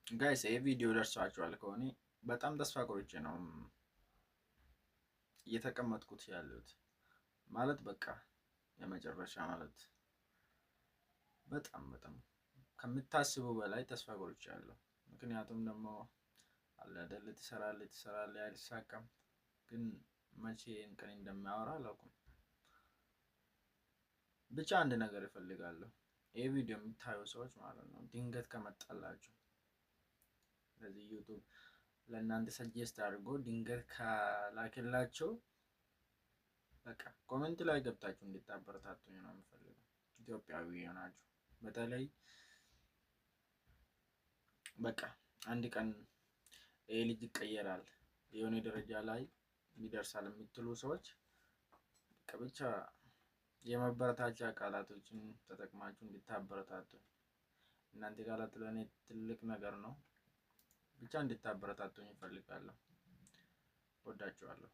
ጋይስ ይሄ ቪዲዮ ደርሷችኋል ከሆነ በጣም ተስፋ ቆርጬ ነው እየተቀመጥኩት ያለሁት። ማለት በቃ የመጨረሻ ማለት በጣም ከምታስበው በላይ ተስፋ ቆርጫለሁ። ምክንያቱም ደግሞ አለ አይደል ትሰራለህ አይሳካም፣ ግን መቼ ቀን እንደሚያወራ አላውቅም። ብቻ አንድ ነገር እፈልጋለሁ። ይሄ ቪዲዮ የምታዩ ሰዎች ማለት ነው ድንገት ከመጣላችሁ ለዚህ ዩቲዩብ ለእናንተ ሰጀስት አድርጎ ድንገት ከላክላቸው በቃ ኮሜንት ላይ ገብታችሁ እንድታበረታቱኝ ነው የምፈልገው። ኢትዮጵያዊ የሆናችሁ በተለይ በቃ አንድ ቀን ይሄ ልጅ ይቀየራል የሆነ ደረጃ ላይ ይደርሳል የምትሉ ሰዎች ብቻ የመበረታቻ ቃላቶችን ተጠቅማችሁ እንድታበረታቱኝ። እናንተ ቃላት ለኔ ትልቅ ነገር ነው። ብቻ እንድታበረታቱኝ እፈልጋለሁ። ወዳችኋለሁ።